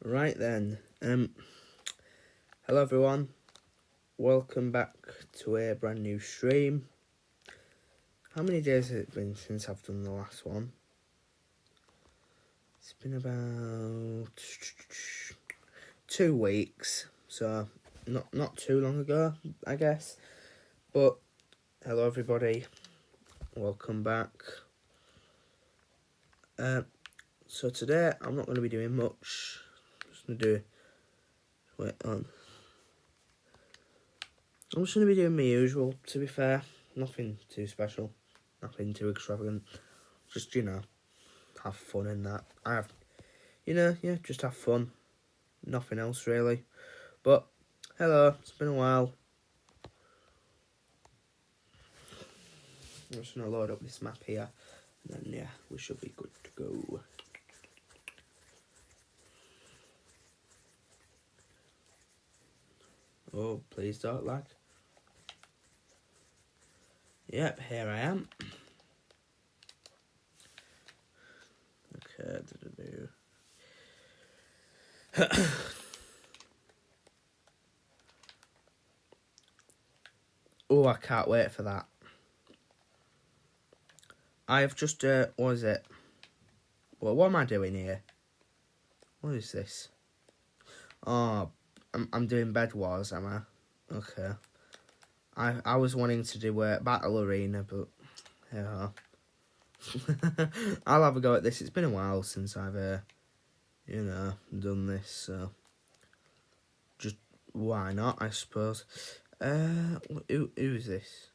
Right then, hello everyone, welcome back to a brand new stream. How many days has it been since I've done the last one? It's been about 2 weeks, so not too long ago, I guess. But hello everybody, welcome back. So today I'm not going to be doing much. I'm just going to I'm just going to be doing my usual, to be fair. Nothing too special, nothing too extravagant. Just, have fun in that. Just have fun. Nothing else really. But, hello, it's been a while. I'm just going to load up this map here. And then, we should be good to go. Oh, please don't lag. Yep, here I am. Okay, Oh, I can't wait for that. I've just, what is it? Well, what am I doing here? What is this? Oh, I'm doing Bed Wars, am I? Okay. I was wanting to do a Battle Arena, but yeah. I'll have a go at this. It's been a while since I've, done this, so just why not, I suppose. Who is this?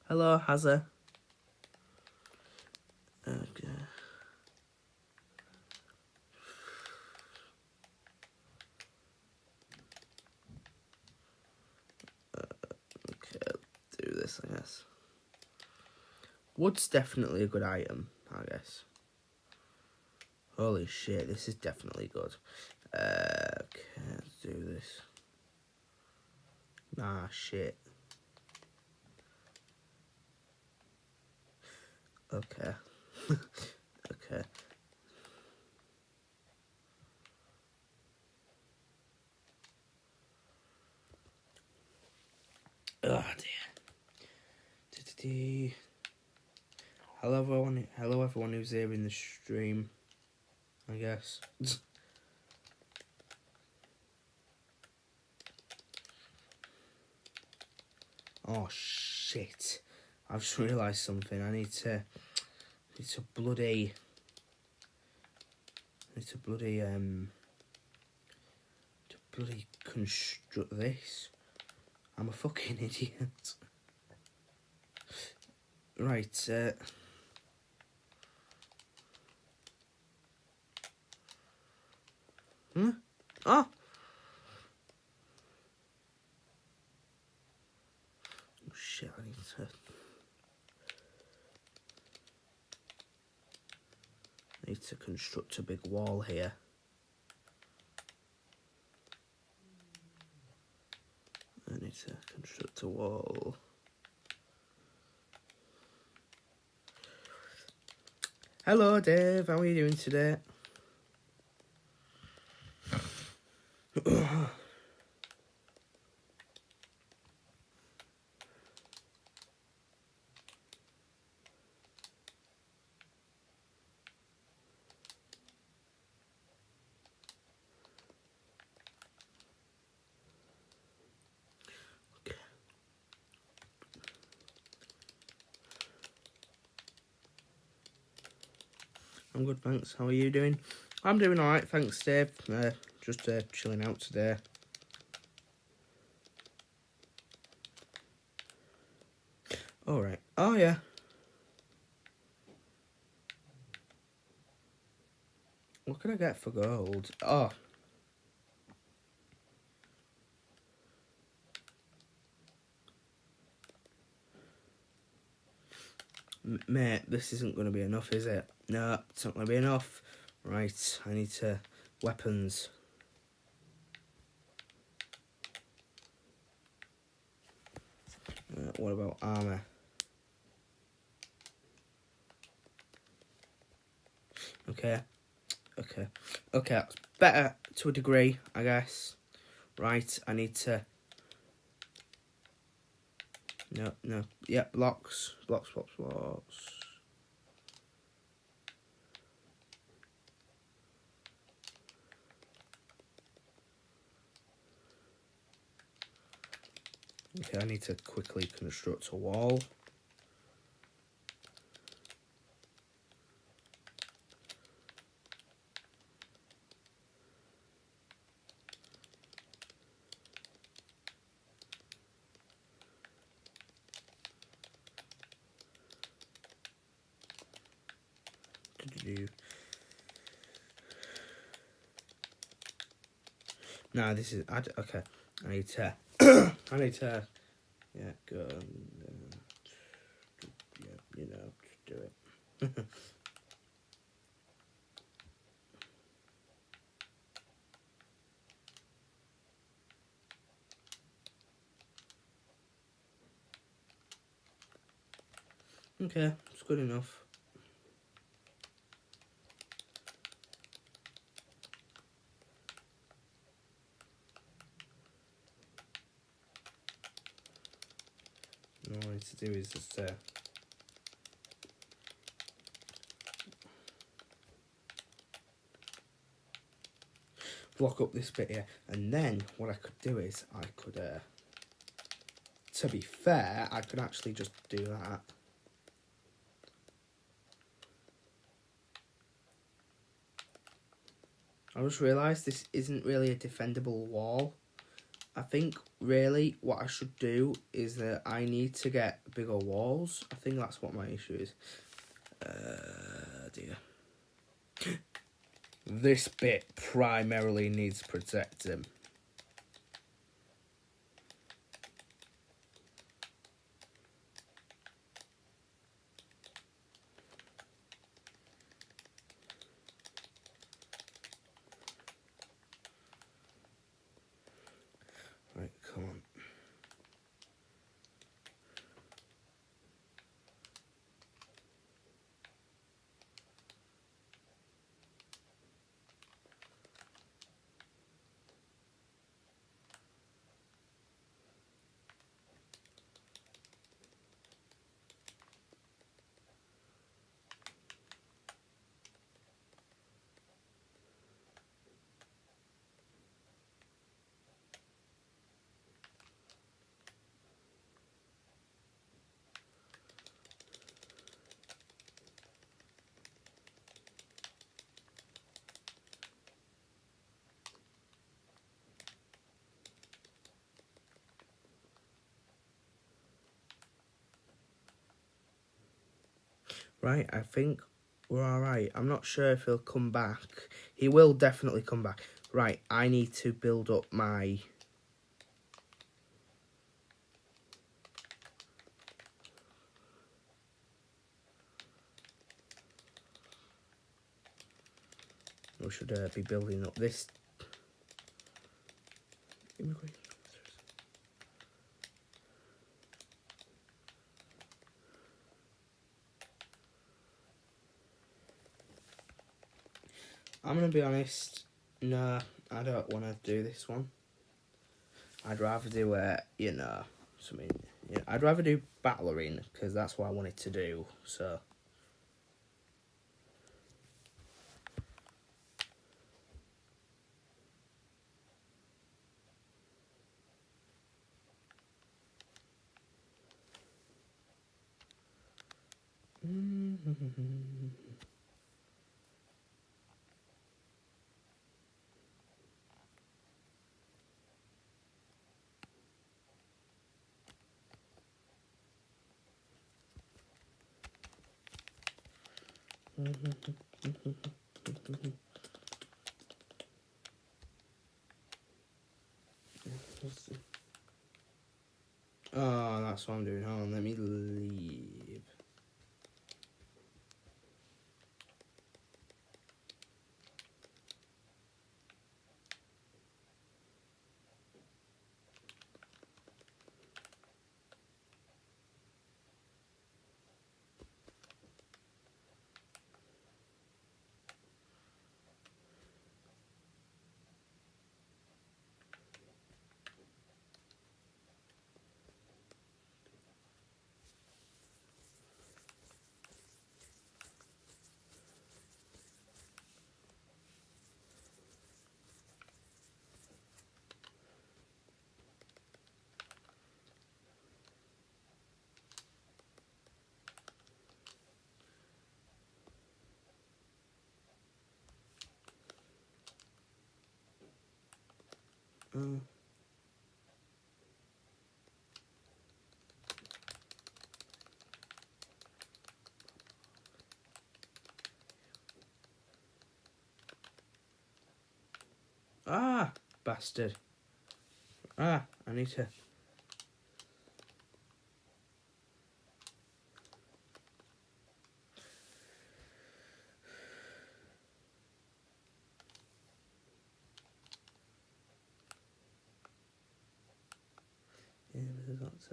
Hello, Hazza. Okay. Okay, do this, I guess. Wood's definitely a good item, I guess. Holy shit, this is definitely good. Okay, let's do this. Ah, shit. Okay. Okay. Oh dear. Hello everyone who's here in the stream, I guess. Oh shit. I've just realised something. I need to bloody construct this. I'm a fucking idiot. Right, Oh! Oh shit, I need to construct a big wall here. I need to construct a wall. Hello Dave, how are you doing today? I'm good, thanks. How are you doing? I'm doing alright, thanks, Dave. Just chilling out today. Alright. Oh, yeah. What can I get for gold? Oh. Mate, this isn't going to be enough, is it? No, it's not going to be enough. Right, I need to... Weapons. What about armor? Okay. That's better to a degree, I guess. Right, I need to... No. Yep, blocks. Okay, I need to quickly construct a wall. No, this is... okay, I need to... I need to... Yeah, go and... yeah, just do it. Okay, it's good enough. All I need to do is just block up this bit here, and then what I could do is I could, to be fair, I could actually just do that. I just realised this isn't really a defendable wall. I think really what I should do is that I need to get bigger walls. I think that's what my issue is. Dear. This bit primarily needs protecting. Right, come on. Right, I think we're alright. I'm not sure if he'll come back. He will definitely come back. Right, I need to build up my... We should be building up this... I'm going to be honest, no, I don't want to do this one. I'd rather do, something, I'd rather do Battle Arena, because that's what I wanted to do, so... Oh, that's what I'm doing. Hold on, let me leave. Ah, bastard. Ah, I need to... Yeah, but that's...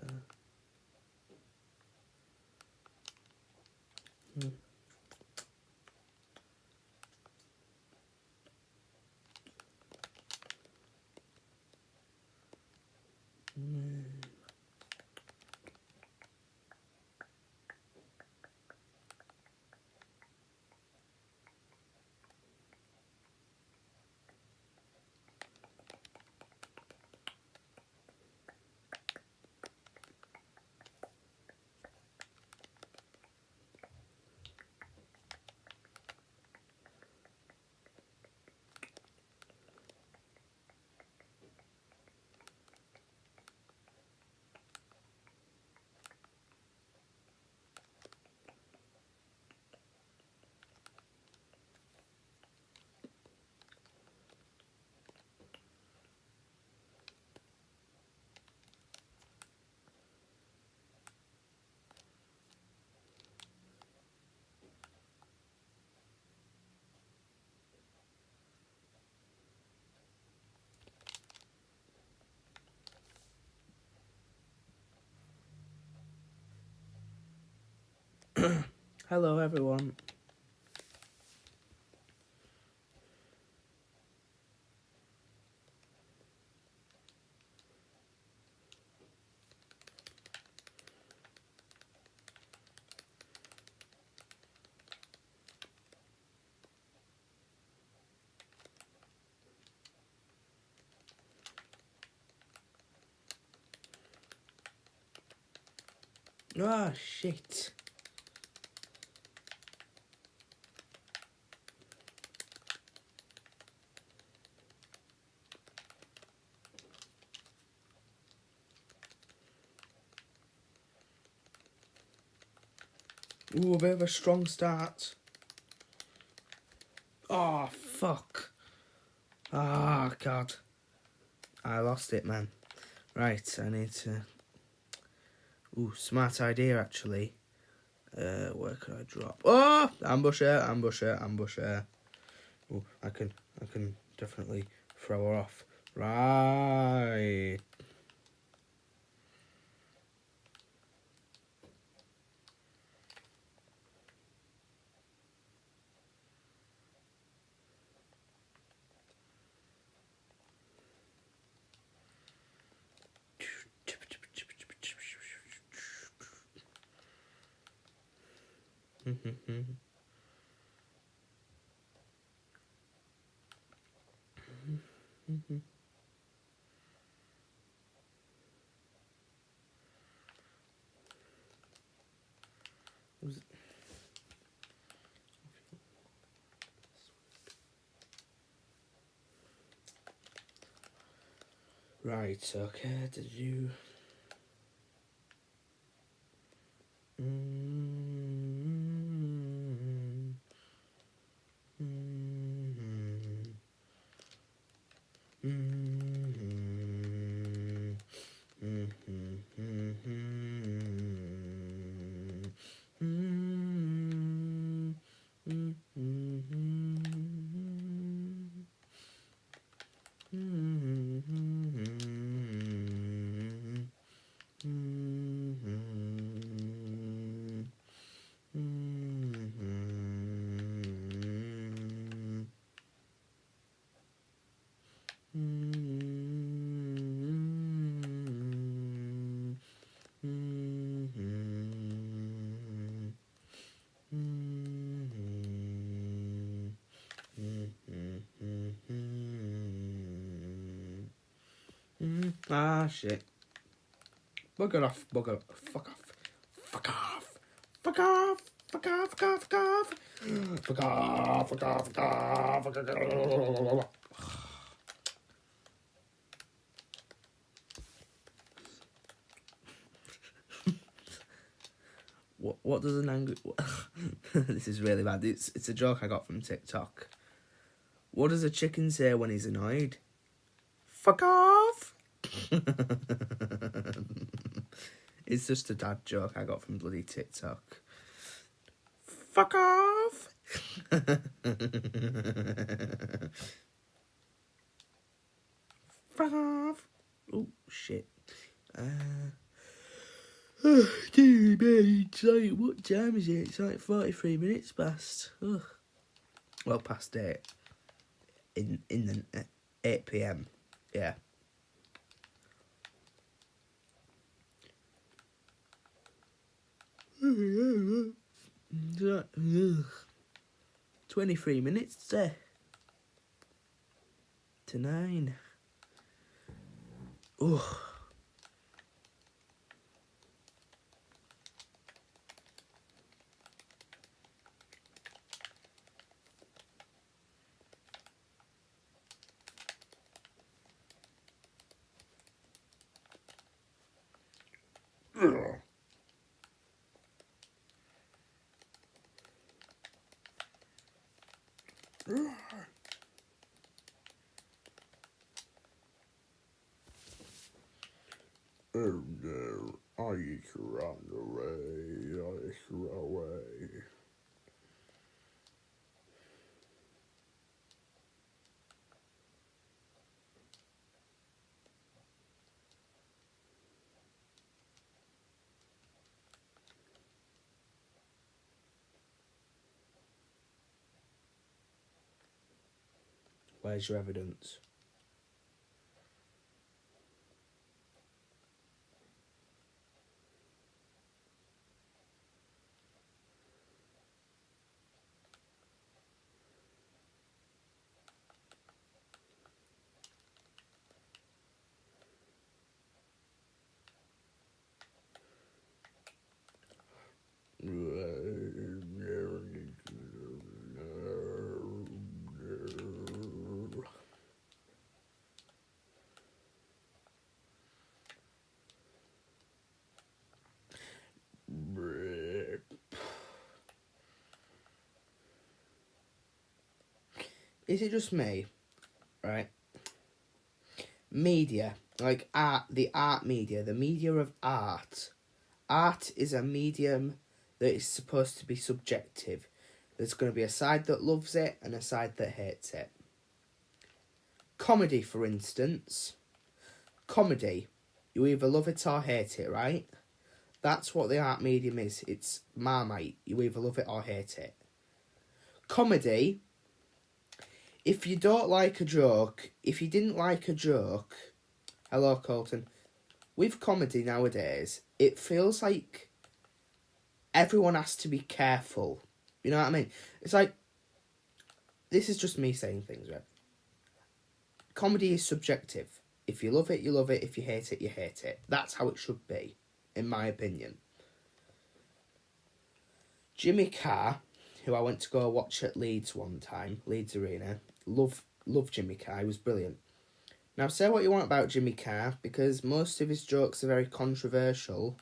Hello, everyone. Ah, shit. Ooh, a bit of a strong start. Oh, fuck. Ah, God. I lost it, man. Right, I need to... Ooh, smart idea, actually. Where could I drop? Oh! Ambusher, ambusher, ambusher. Ooh, I can definitely throw her off. Right. Right, okay, did you... Ah, shit. Bugger off, bugger. Fuck off. Fuck off. Fuck off. Fuck off, fuck off, fuck off. Fuck off, fuck off, fuck off, fuck off. What does an angry... This is really bad. It's a joke I got from TikTok. What does a chicken say when he's annoyed? Fuck off! It's just a dad joke I got from bloody TikTok. Fuck off! Fuck off! Oh, shit. Dear me, it's like, what time is it? It's like 43 minutes past. Ugh. Well, past 8. In the 8 p.m. Yeah. Ugh. 23 minutes to 9. Ugh. Oh no, I run away, I run away. Where's your evidence? Is it just me, right? Media, like art, the art media, the media of art. Art is a medium that is supposed to be subjective. There's going to be a side that loves it and a side that hates it. Comedy, for instance. Comedy, you either love it or hate it, right? That's what the art medium is. It's Marmite. You either love it or hate it. Comedy, if you don't like a joke, if you didn't like a joke... Hello, Colton. With comedy nowadays, it feels like everyone has to be careful. You know what I mean? It's like... This is just me saying things, right? Comedy is subjective. If you love it, you love it. If you hate it, you hate it. That's how it should be, in my opinion. Jimmy Carr, who I went to go watch at Leeds one time, Leeds Arena, love Jimmy Carr, he was brilliant. Now, say what you want about Jimmy Carr, because most of his jokes are very controversial,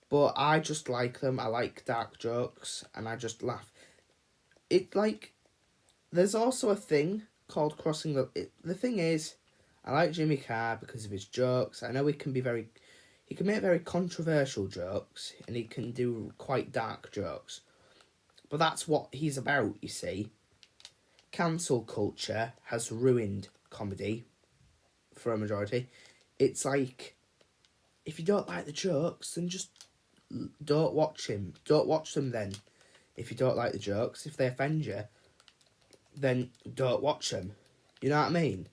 but I just like them. I like dark jokes, and I just laugh. There's also a thing called crossing the thing is, I like Jimmy Carr because of his jokes. I know he can make very controversial jokes, and he can do quite dark jokes. But that's what he's about, you see. Cancel culture has ruined comedy for a majority. It's like, if you don't like the jokes, then just don't watch him. Don't watch them then. If you don't like the jokes, if they offend you, then don't watch them. You know what I mean?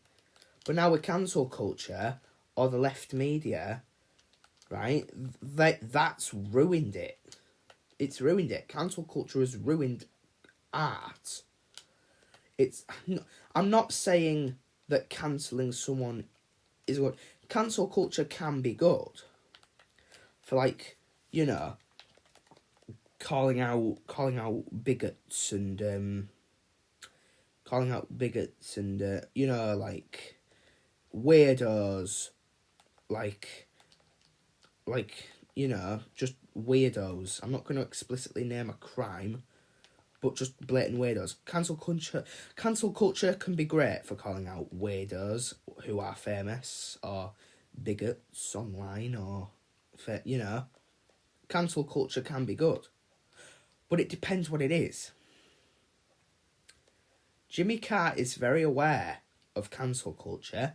But now with cancel culture, or the left media, right, that's ruined it. It's ruined it. Cancel culture has ruined art. I'm not saying that cancelling someone is good. Cancel culture can be good. For, like, you know, calling out bigots and you know, like weirdos, like you know, just weirdos. I'm not going to explicitly name a crime, but just blatant weirdos. Cancel culture can be great for calling out weirdos who are famous or bigots online or, you know. Cancel culture can be good. But it depends what it is. Jimmy Carr is very aware of cancel culture,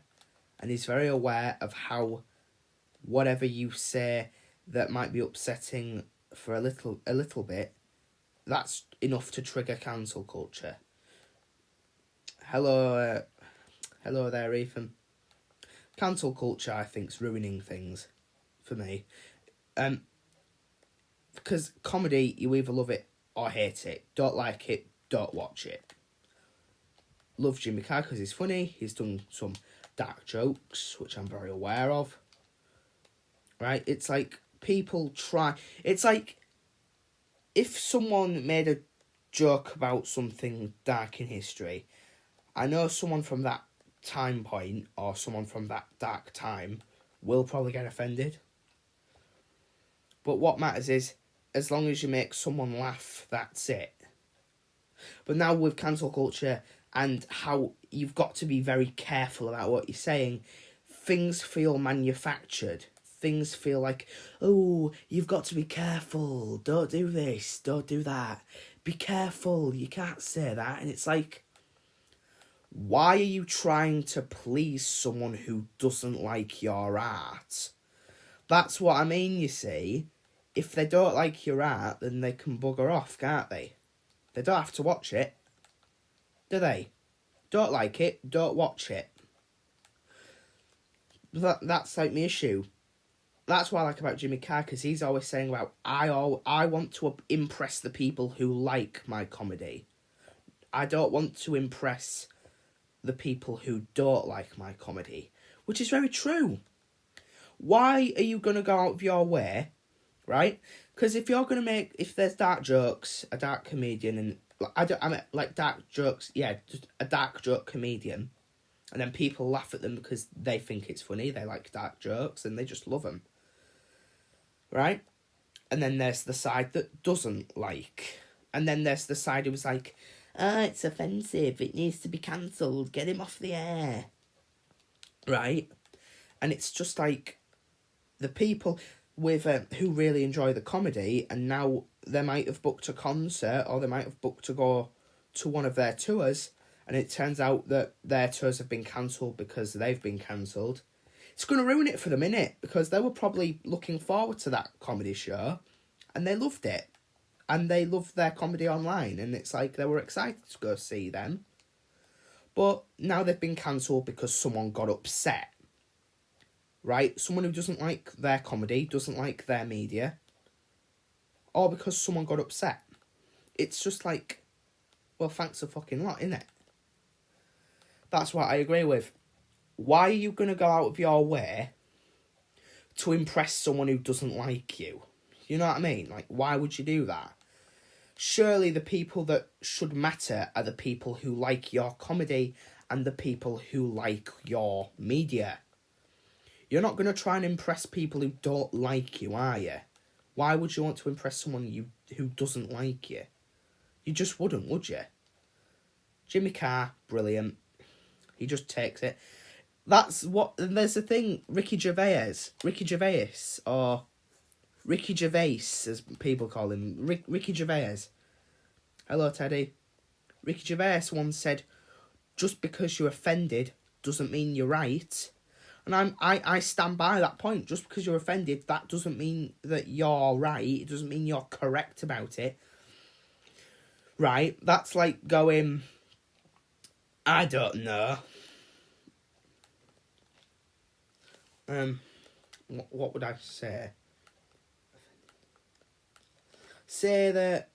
and he's very aware of how whatever you say that might be upsetting for a little bit, that's enough to trigger cancel culture. Hello there, Ethan. Cancel culture, I think, is ruining things for me. Because comedy, you either love it or hate it. Don't like it, don't watch it. Love Jimmy Carr because he's funny. He's done some dark jokes, which I'm very aware of. Right? It's like people try... It's like if someone made a joke about something dark in history, I know someone from that time point or someone from that dark time will probably get offended. But what matters is, as long as you make someone laugh, that's it. But now with cancel culture and how you've got to be very careful about what you're saying, things feel manufactured. Things feel like, oh, you've got to be careful. Don't do this. Don't do that. Be careful. You can't say that. And it's like, why are you trying to please someone who doesn't like your art? That's what I mean, you see. If they don't like your art, then they can bugger off, can't they? They don't have to watch it, do they? Don't like it, don't watch it. That's like my issue. That's what I like about Jimmy Carr, because he's always saying about, I want to impress the people who like my comedy. I don't want to impress the people who don't like my comedy, which is very true. Why are you going to go out of your way, right? Because if you're going to if there's dark jokes, a dark comedian, and I mean, like dark jokes, yeah, just a dark joke comedian, and then people laugh at them because they think it's funny, they like dark jokes, and they just love them, right? And then there's the side that doesn't like, and then there's the side who's like, it's offensive, it needs to be cancelled, get him off the air, right? And it's just like, the people with who really enjoy the comedy, and now they might have booked a concert or they might have booked to go to one of their tours, and it turns out that their tours have been cancelled because they've been cancelled. It's going to ruin it for them, innit? Because they were probably looking forward to that comedy show and they loved it, and they loved their comedy online, and it's like they were excited to go see them. But now they've been cancelled because someone got upset. Right? Someone who doesn't like their comedy, doesn't like their media, or because someone got upset. It's just like, well, thanks a fucking lot, innit? That's what I agree with. Why are you going to go out of your way to impress someone who doesn't like you? You know what I mean? Like, why would you do that? Surely the people that should matter are the people who like your comedy and the people who like your media. You're not going to try and impress people who don't like you, are you? Why would you want to impress someone who doesn't like you? You just wouldn't, would you? Jimmy Carr, brilliant. He just takes it. That's what... And there's the thing, Ricky Gervais, or Ricky Gervais, as people call him. Ricky Gervais. Hello, Teddy. Ricky Gervais once said, just because you're offended doesn't mean you're right. And I stand by that point. Just because you're offended, that doesn't mean that you're right. It doesn't mean you're correct about it. Right? That's like going, I don't know. What would I say? Say that...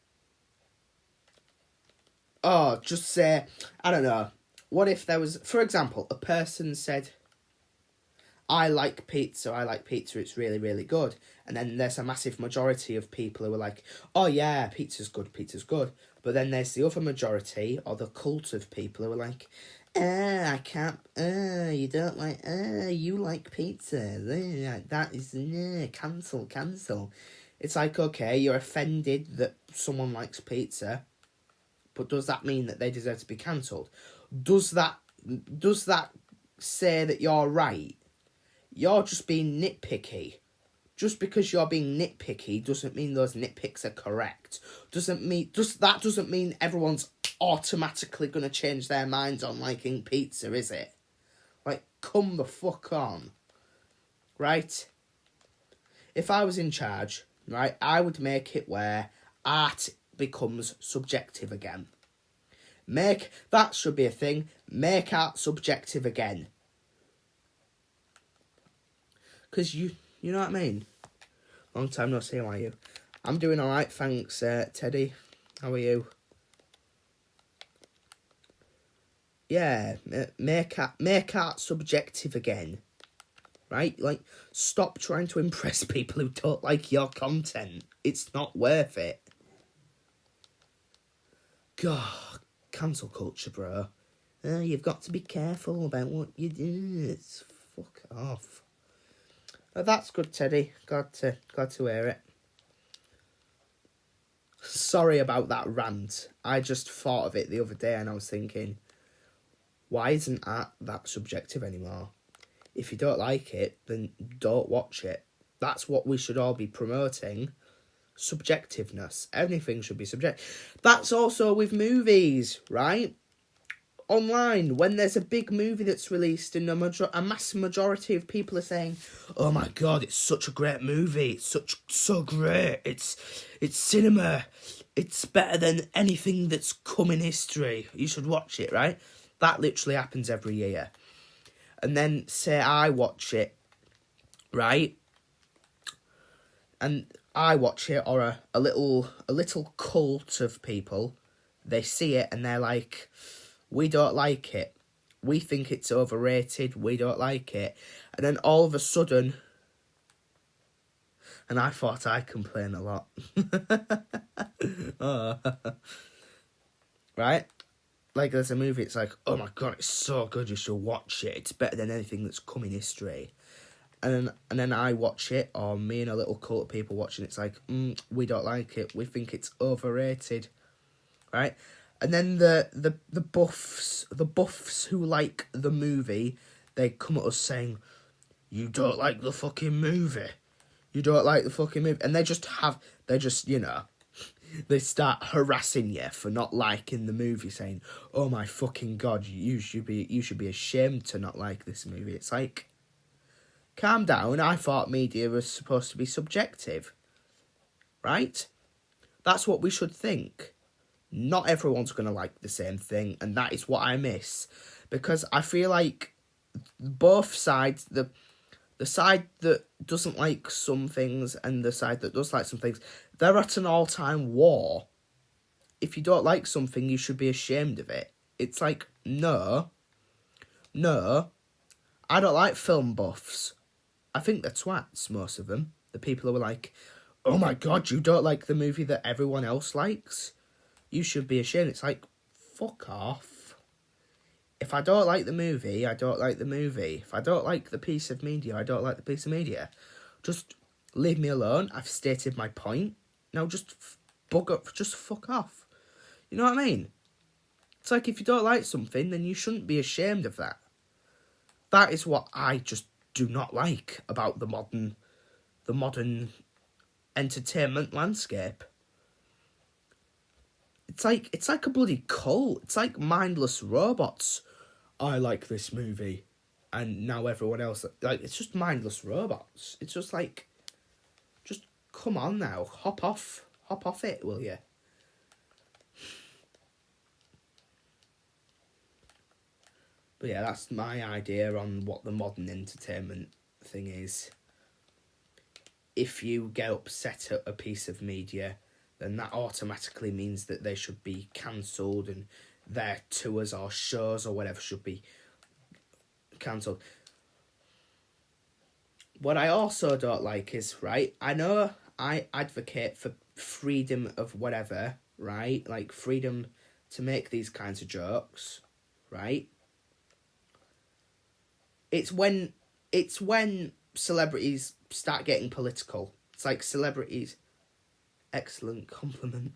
Oh, just say, I don't know. What if there was, for example, a person said, I like pizza, it's really, really good. And then there's a massive majority of people who are like, oh yeah, pizza's good. But then there's the other majority, or the cult of people who are like, I can't, you don't like, you like pizza, that is, cancel. It's like, okay, you're offended that someone likes pizza, but does that mean that they deserve to be cancelled? Does that say that you're right? You're just being nitpicky. Just because you're being nitpicky doesn't mean those nitpicks are correct. Doesn't mean everyone's automatically going to change their minds on liking pizza, is it? Like, come the fuck on. Right? If I was in charge, right, I would make it where art becomes subjective again. That should be a thing. Make art subjective again. Because you know what I mean? Long time no see, how are you? I'm doing alright, thanks, Teddy. How are you? Yeah, make art subjective again. Right? Like, stop trying to impress people who don't like your content. It's not worth it. God, cancel culture, bro. You've got to be careful about what you do. It's fuck off. Oh, that's good, Teddy. Glad to hear it. Sorry about that rant. I just thought of it the other day and I was thinking, why isn't that subjective anymore? If you don't like it, then don't watch it. That's what we should all be promoting. Subjectiveness. Anything should be subjective. That's also with movies, right? Online, when there's a big movie that's released and a mass majority of people are saying, oh my god, it's such a great movie, it's so great, it's cinema, it's better than anything that's come in history, you should watch it, right? That literally happens every year. And then say I watch it, right? And I watch it, or a little cult of people, they see it and they're like, we don't like it. We think it's overrated. We don't like it. And then all of a sudden, and I thought I complain a lot. Oh. Right? Like there's a movie, it's like, oh my god, it's so good, you should watch it. It's better than anything that's come in history. And then I watch it, or me and a little cult of people watching it, it's like, we don't like it. We think it's overrated. Right? And then the buffs who like the movie, they come at us saying, you don't like the fucking movie. You don't like the fucking movie. And they just, you know, they start harassing you for not liking the movie, saying, oh my fucking god, you should be ashamed to not like this movie. It's like, calm down. I thought media was supposed to be subjective. Right? That's what we should think. Not everyone's going to like the same thing, and that is what I miss. Because I feel like both sides, the side that doesn't like some things and the side that does like some things, they're at an all-time war. If you don't like something, you should be ashamed of it. It's like, no, I don't like film buffs. I think they're twats, most of them. The people who are like, oh my god, you don't like the movie that everyone else likes? You should be ashamed. It's like, fuck off. If I don't like the movie, I don't like the movie. If I don't like the piece of media, I don't like the piece of media. Just leave me alone. I've stated my point. Now just bug up. Just fuck off. You know what I mean? It's like, if you don't like something, then you shouldn't be ashamed of that. That is what I just do not like about the modern entertainment landscape. It's like a bloody cult. It's like mindless robots. I like this movie, and now everyone else, like, it's just mindless robots. It's just like, just come on now, hop off it, will you? But yeah, that's my idea on what the modern entertainment thing is. If you get upset at a piece of media, then that automatically means that they should be cancelled and their tours or shows or whatever should be cancelled. What I also don't like is, right, I know I advocate for freedom of whatever, right? Like freedom to make these kinds of jokes, right? It's when celebrities start getting political. It's like celebrities. Excellent compliment.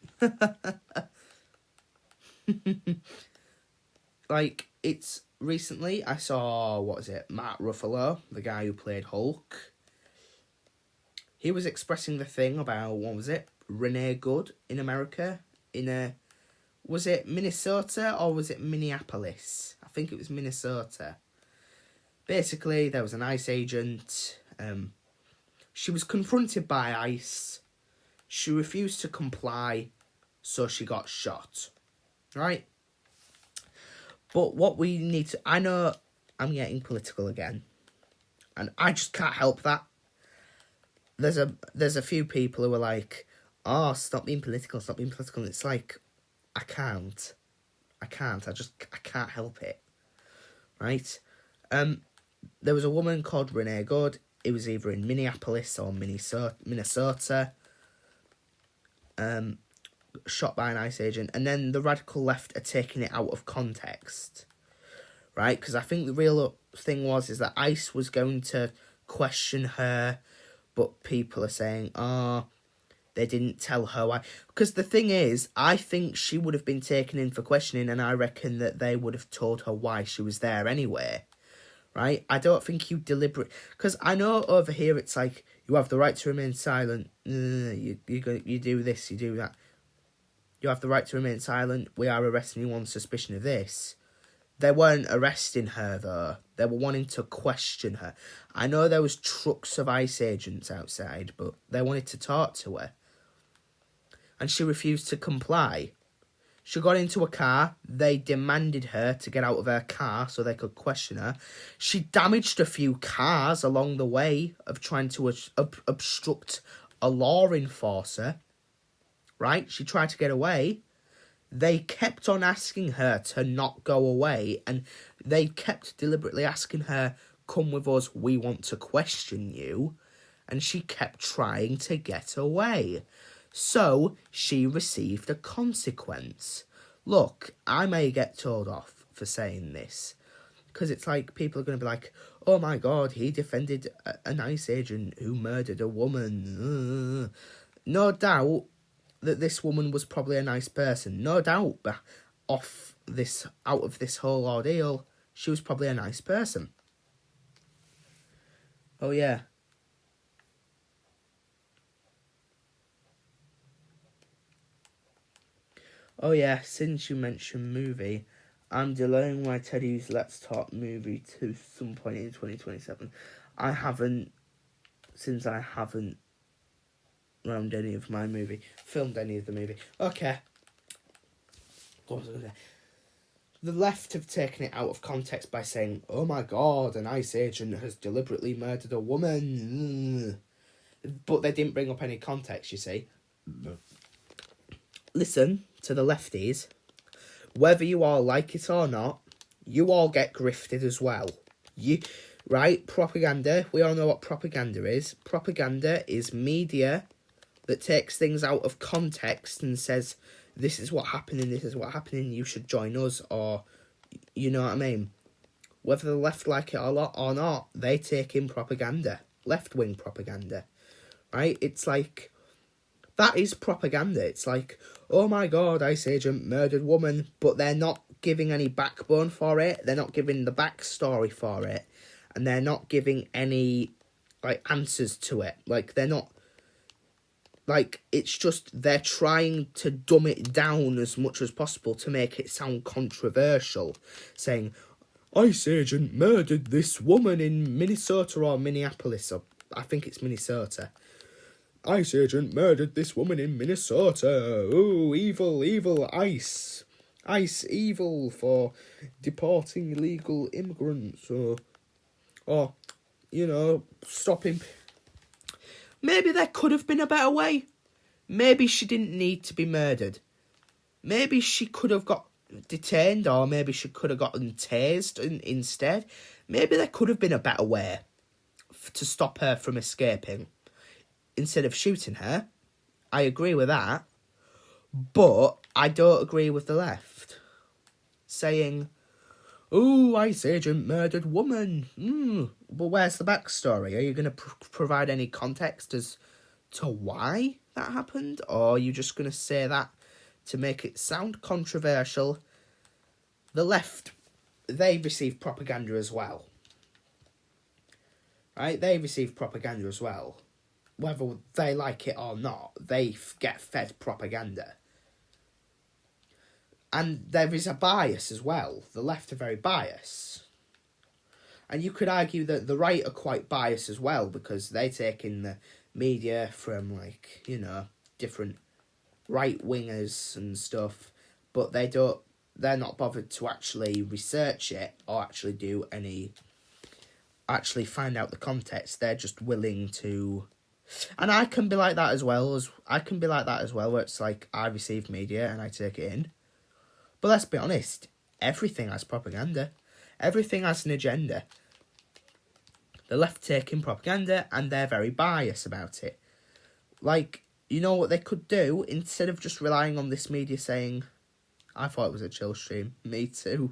Like, it's recently I saw, what is it, Mark Ruffalo, the guy who played Hulk. He was expressing the thing about, what was it, Renee Good in America, was it Minnesota or was it Minneapolis? I think it was Minnesota. Basically, there was an ICE agent. She was confronted by ICE. She refused to comply, so she got shot. Right? But what we need to... I know I'm getting political again, and I just can't help that. There's a few people who are like, oh, stop being political, stop being political. And it's like, I can't. I can't help it. Right? There was a woman called Renee Good. It was either in Minneapolis or Minnesota. Shot by an ICE agent. And then the radical left are taking it out of context. Right? Because I think the real thing is that ICE was going to question her, but people are saying, oh, they didn't tell her why. Because the thing is, I think she would have been taken in for questioning, and I reckon that they would have told her why she was there anyway. Right? I don't think you deliberate... Because I know over here it's like, you have the right to remain silent. You do this, you do that. You have the right to remain silent. We are arresting you on suspicion of this. They weren't arresting her, though. They were wanting to question her. I know there was trucks of ICE agents outside, but they wanted to talk to her. And she refused to comply. She got into a car. They demanded her to get out of her car so they could question her. She damaged a few cars along the way of trying to obstruct a law enforcer. Right? She tried to get away. They kept on asking her to not go away, and they kept deliberately asking her, come with us, we want to question you. And she kept trying to get away. So she received a consequence. Look, I may get told off for saying this, because it's like people are going to be like, oh my God, he defended an ICE agent who murdered a woman. No doubt that this woman was probably a nice person. No doubt, out of this whole ordeal, she was probably a nice person. Oh yeah. Oh yeah, since you mentioned movie, I'm delaying my Teddy's Let's Talk movie to some point in 2027. Since I haven't filmed any of the movie. Okay. What was I going to say? The left have taken it out of context by saying, oh my God, an ICE agent has deliberately murdered a woman. But they didn't bring up any context, you see. No. Listen to the lefties. Whether you all like it or not, you all get grifted as well. Right? Propaganda. We all know what propaganda is. Propaganda is media that takes things out of context and says, this is what happened and this is what happened, you should join us, or, you know what I mean? Whether the left like it or not, they take in propaganda. Left-wing propaganda. Right? It's like, that is propaganda. It's like, oh my God, ICE agent murdered woman, but they're not giving any backbone for it. They're not giving the backstory for it. And they're not giving any, like, answers to it. Like, they're not, like, it's just they're trying to dumb it down as much as possible to make it sound controversial. Saying, ICE agent murdered this woman in Minnesota or Minneapolis. Or I think it's Minnesota. ICE agent murdered this woman in Minnesota. Oh, evil, evil ICE. ICE evil for deporting illegal immigrants. Or you know, stopping. Maybe there could have been a better way. Maybe she didn't need to be murdered. Maybe she could have got detained, or maybe she could have gotten tased instead. Maybe there could have been a better way to stop her from escaping instead of shooting her. I agree with that. But I don't agree with the left saying, oh, ICE agent murdered woman. But where's the backstory? Are you going to provide any context as to why that happened? Or are you just going to say that to make it sound controversial? The left, they receive propaganda as well. Right? They receive propaganda as well. Whether they like it or not, they get fed propaganda. And there is a bias as well. The left are very biased. And you could argue that the right are quite biased as well, because they take in the media from, like, you know, different right-wingers and stuff, but they're not bothered to actually research it or actually find out the context. They're just willing to... And I can be like that as well, where it's like, I receive media and I take it in. But let's be honest, everything has propaganda. Everything has an agenda. The left take in propaganda and they're very biased about it. Like, you know what they could do? Instead of just relying on this media saying, I thought it was a chill stream. Me too.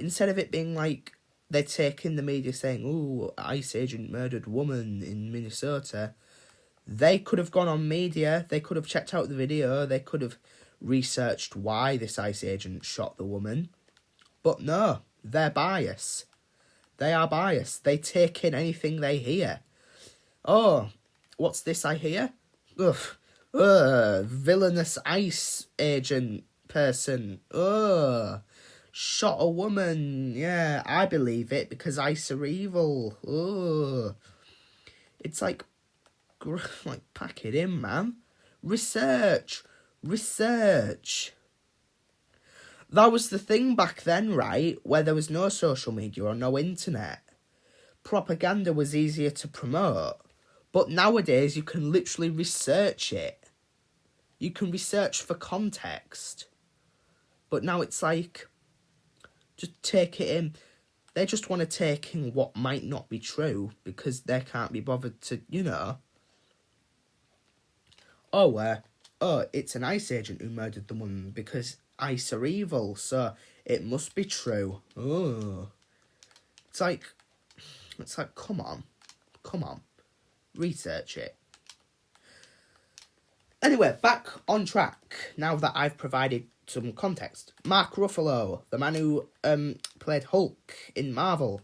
Instead of it being like, they take in the media saying, ooh, ICE agent murdered woman in Minnesota. They could have gone on media. They could have checked out the video. They could have researched why this ICE agent shot the woman. But no, they're biased. They are biased. They take in anything they hear. Oh, what's this I hear? Ugh. Villainous ICE agent person. Ugh. Shot a woman. Yeah, I believe it because ICE are evil. Ugh. It's like pack it in, man. Research. That was the thing back then, right? Where there was no social media or no internet. Propaganda was easier to promote. But nowadays, you can literally research it. You can research for context. But now it's like, just take it in. They just want to take in what might not be true because they can't be bothered to, you know. Oh, it's an ICE agent who murdered the woman because ICE are evil, so it must be true. Oh. It's like, come on. Research it. Anyway, back on track, now that I've provided some context. Mark Ruffalo, the man who played Hulk in Marvel.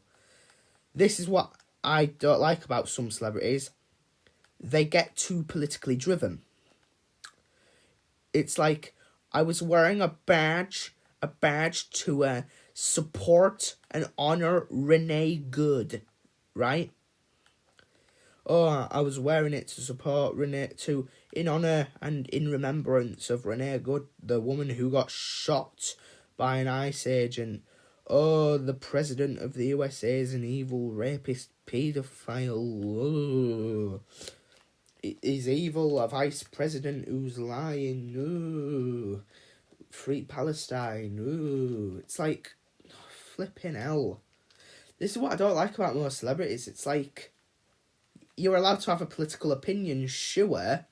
This is what I don't like about some celebrities. They get too politically driven. It's like, I was wearing a badge to support and honor Renee Good, right? Oh, I was wearing it to support Renee, in honor and in remembrance of Renee Good, the woman who got shot by an ICE agent. Oh, the president of the USA is an evil rapist paedophile. Oh. Is evil, a vice president who's lying. Ooh. Free Palestine. Ooh. It's like, flipping hell. This is what I don't like about most celebrities. It's like, you're allowed to have a political opinion, sure.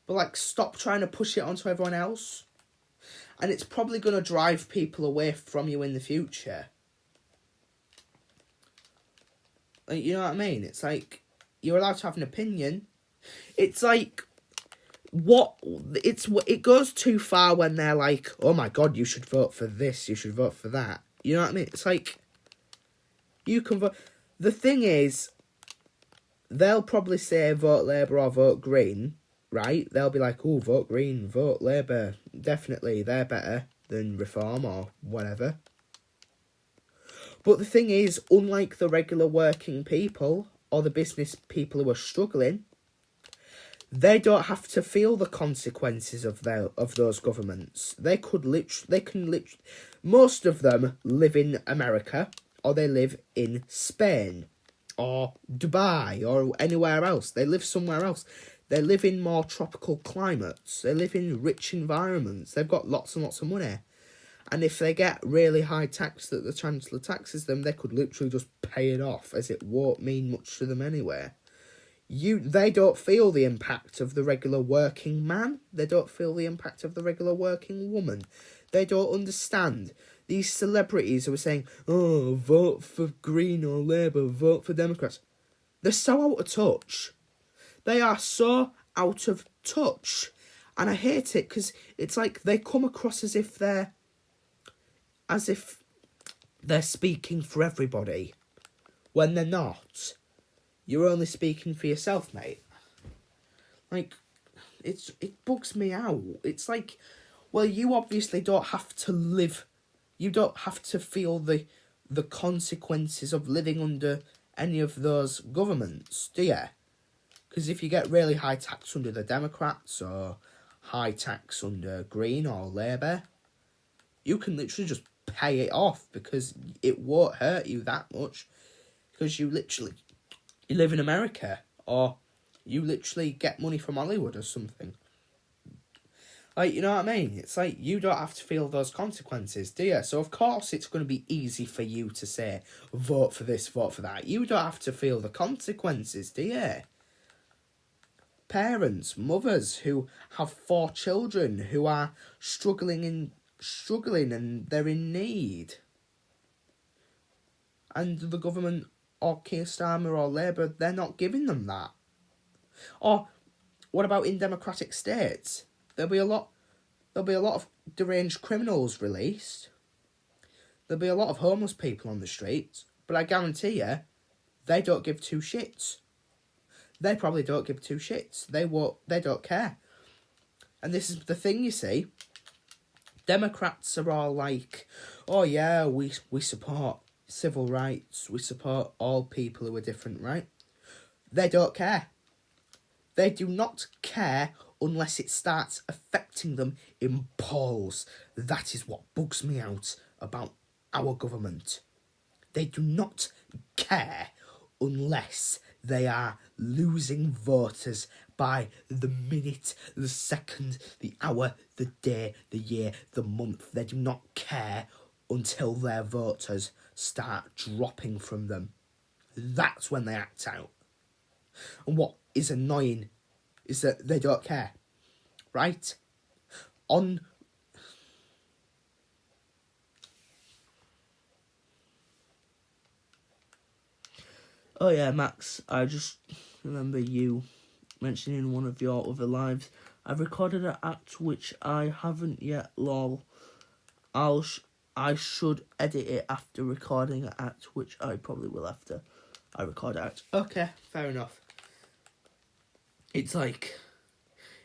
But like, stop trying to push it onto everyone else. And it's probably going to drive people away from you in the future. Like, you know what I mean? It's like, you're allowed to have an opinion. It's like, it goes too far when they're like, oh my God, you should vote for this, you should vote for that. You know what I mean? It's like, you can vote. The thing is, they'll probably say vote Labour or vote Green, right? They'll be like, oh, vote Green, vote Labour. Definitely, they're better than Reform or whatever. But the thing is, unlike the regular working people or the business people who are struggling, they don't have to feel the consequences of those governments. Most of them live in America, or they live in Spain, or Dubai, or anywhere else. They live somewhere else. They live in more tropical climates. They live in rich environments. They've got lots and lots of money. And if they get really high tax that the Chancellor taxes them, they could literally just pay it off, as it won't mean much to them anyway. They don't feel the impact of the regular working man. They don't feel the impact of the regular working woman. They don't understand. These celebrities who are saying, oh, vote for Green or Labour, vote for Democrats. They're so out of touch. They are so out of touch. And I hate it because it's like they come across as if they're speaking for everybody when they're not. You're only speaking for yourself, mate. Like, it bugs me out. It's like, well, you obviously don't have to live. You don't have to feel the consequences of living under any of those governments, do you? Because if you get really high tax under the Democrats or high tax under Green or Labour, you can literally just pay it off because it won't hurt you that much because you live in America or you literally get money from Hollywood or something. Like, you know what I mean? It's like you don't have to feel those consequences, do you? So of course it's going to be easy for you to say, vote for this, vote for that. You don't have to feel the consequences, do you? Parents, mothers who have 4 children who are struggling and they're in need. And the government or Keir Starmer or Labour, they're not giving them that. Or what about in democratic states? There'll be a lot of deranged criminals released. There'll be a lot of homeless people on the streets, but I guarantee you, they don't give 2 shits. They probably don't give 2 shits. They don't care. And this is the thing, you see. Democrats are all like, oh yeah, we support civil rights. We support all people who are different, right? They don't care. They do not care unless it starts affecting them in polls. That is what bugs me out about our government. They do not care unless they are losing voters by the minute, the second, the hour, the day, the year, the month. They do not care until their voters start dropping from them. That's when they act out. And what is annoying is that they don't care, right? Oh yeah, Max, I just remember you mentioning in one of your other lives, I've recorded an act which I haven't yet, lol. I should edit it after recording an act, which I probably will after I record an act. Okay, fair enough. It's like,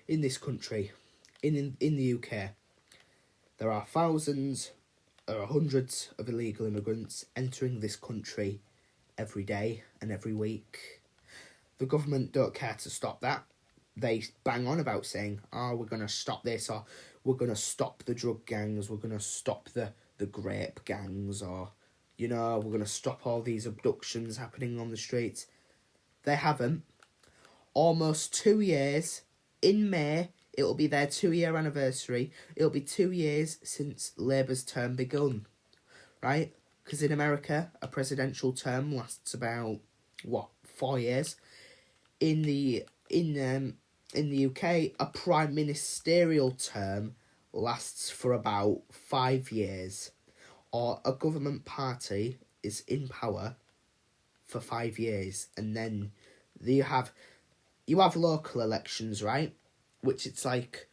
in this country, in the UK, there are hundreds of illegal immigrants entering this country every day and every week. The government don't care to stop that. They bang on about saying, oh, we're going to stop this, or we're going to stop the drug gangs, we're going to stop the grape gangs, or, you know, we're going to stop all these abductions happening on the streets. They haven't. Almost 2 years. In May, it'll be their 2-year anniversary. It'll be 2 years since Labour's term begun, right? Because in America, a presidential term lasts about 4 years. In the UK, a prime ministerial term lasts for about 5 years, or a government party is in power for 5 years, and then you have local elections, right? Which it's like,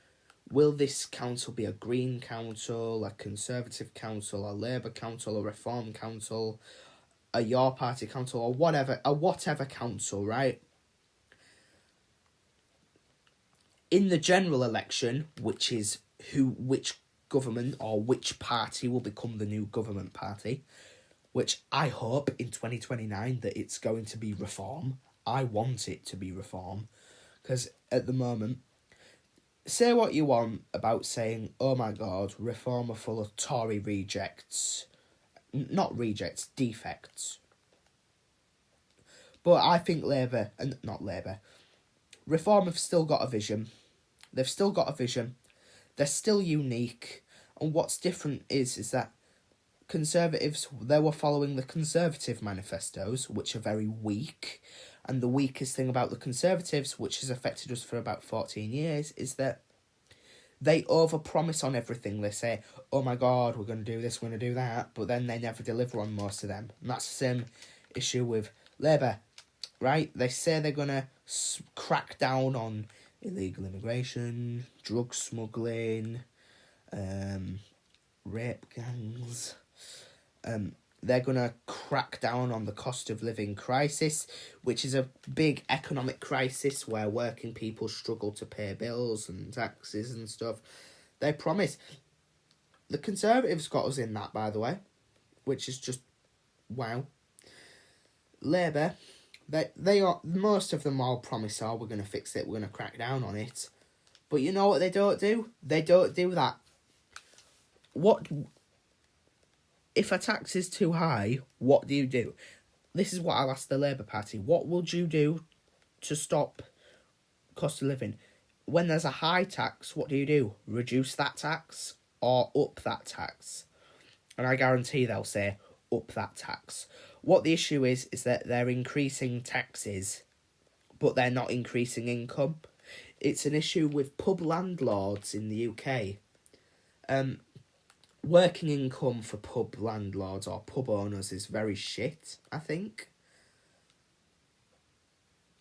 will this council be a Green council, a Conservative council, a Labour council, a Reform council, a Your Party council, or whatever council, right? In the general election, which is which government or which party will become the new government party, which I hope in 2029 that it's going to be Reform. I want it to be Reform, because at the moment, say what you want about saying, oh my god, Reform are full of Tory rejects. Not rejects, defects. But I think Reform have still got a vision. They've still got a vision. They're still unique. And what's different is that Conservatives, they were following the Conservative manifestos, which are very weak And the weakest thing about the Conservatives, which has affected us for about 14 years, is that they overpromise on everything. They say, oh my God, we're going to do this, we're going to do that, but then they never deliver on most of them. And that's the same issue with Labour, right? They say they're going to crack down on illegal immigration, drug smuggling, rape gangs. They're going to crack down on the cost of living crisis, which is a big economic crisis where working people struggle to pay bills and taxes and stuff. They promise. The Conservatives got us in that, by the way, which is just wow. Labour, they are, most of them all promise, oh, we're going to fix it, we're going to crack down on it. But you know what they don't do? They don't do that. If a tax is too high, what do? This is what I'll ask the Labour Party. What would you do to stop cost of living? When there's a high tax, what do? Reduce that tax or up that tax? And I guarantee they'll say up that tax. What the issue is that they're increasing taxes, but they're not increasing income. It's an issue with pub landlords in the UK. Working income for pub landlords or pub owners is very shit, I think.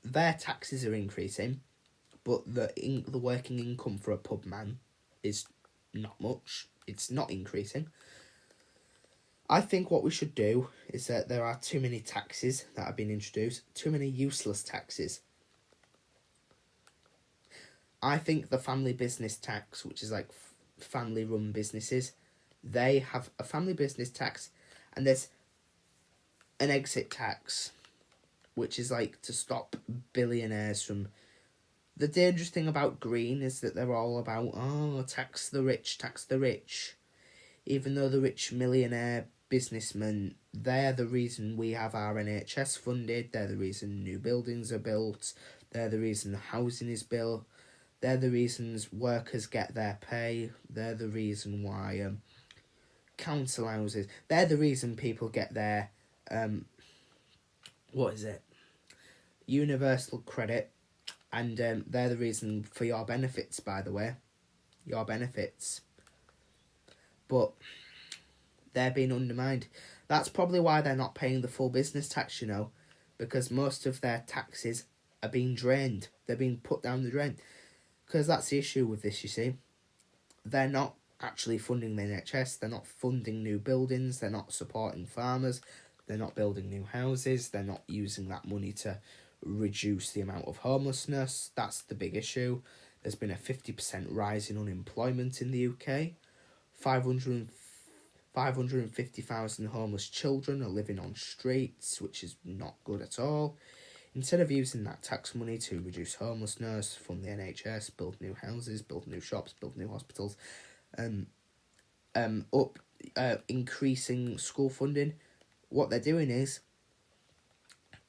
Their taxes are increasing, but the working income for a pub man is not much. It's not increasing. I think what we should do is that there are too many taxes that have been introduced, too many useless taxes. I think the family business tax, which is like family-run businesses, they have a family business tax, and there's an exit tax, which is like to stop billionaires from... The dangerous thing about green is that they're all about, oh, tax the rich, tax the rich. Even though the rich millionaire businessmen, they're the reason we have our NHS funded, they're the reason new buildings are built, they're the reason housing is built, they're the reasons workers get their pay, they're the reason why council houses, they're the reason people get their universal credit, and they're the reason for your benefits, by the way, your benefits. But they're being undermined. That's probably why they're not paying the full business tax, you know, because most of their taxes are being drained. They're being put down the drain. Because that's the issue with this, you see. They're not actually funding the NHS, they're not funding new buildings, they're not supporting farmers, they're not building new houses, they're not using that money to reduce the amount of homelessness. That's the big issue. There's been a 50% rise in unemployment in the UK. 550,000 homeless children are living on streets, which is not good at all. Instead of using that tax money to reduce homelessness, fund the NHS, build new houses, build new shops, build new hospitals, increasing school funding, what they're doing is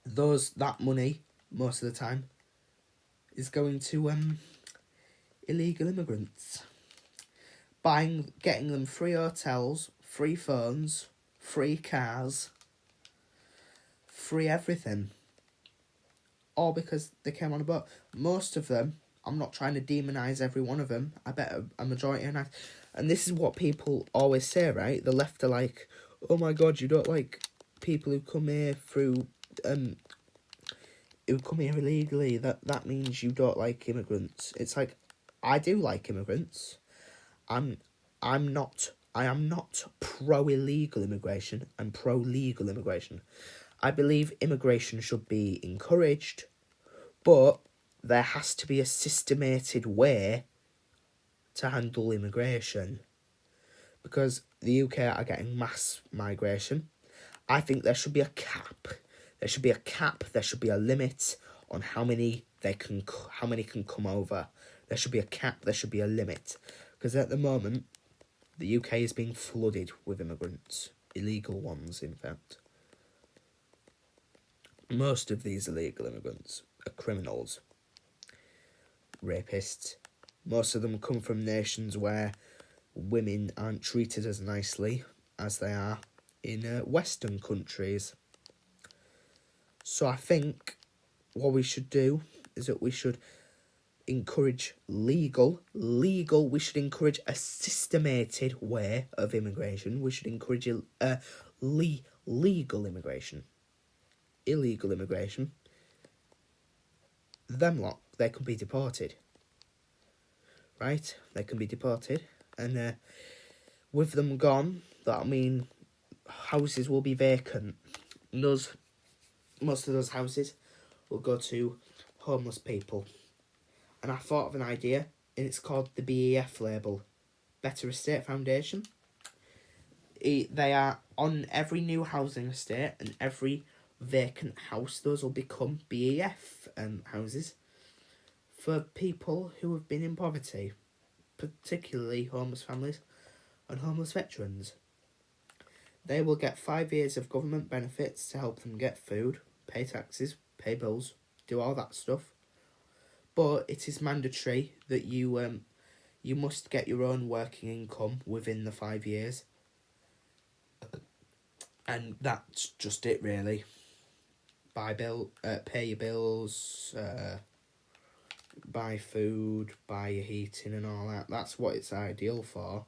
that money most of the time is going to illegal immigrants, getting them free hotels, free phones, free cars, free everything, all because they came on a boat. Most of them, I'm not trying to demonise every one of them, I bet a majority are nice. And this is what people always say, right? The left are like, oh my God, you don't like people who come here who come here illegally. That means you don't like immigrants. It's like, I do like immigrants. I am not pro-illegal immigration. I'm pro-legal immigration. I believe immigration should be encouraged, but there has to be a systemated way to handle immigration. Because the UK are getting mass migration. I think there should be a cap. There should be a limit on how many can come over. There should be a cap, there should be a limit. Because at the moment, the UK is being flooded with immigrants. Illegal ones, in fact. Most of these illegal immigrants are criminals. Rapists. Most of them come from nations where women aren't treated as nicely as they are in Western countries. So I think what we should do is that we should encourage legal, we should encourage a systemated way of immigration. We should encourage legal immigration. Illegal immigration, them lot, they can be deported. Right? They can be deported. And with them gone, that'll mean houses will be vacant. And most of those houses will go to homeless people. And I thought of an idea, and it's called the BEF label, Better Estate Foundation. They are on every new housing estate and every vacant house. Those will become BEF houses for people who have been in poverty, particularly homeless families and homeless veterans. They will get 5 years of government benefits to help them get food, pay taxes, pay bills, do all that stuff. But it is mandatory that you must get your own working income within the 5 years. And that's just it, really. Pay your bills, buy food, buy your heating and all that. That's what it's ideal for.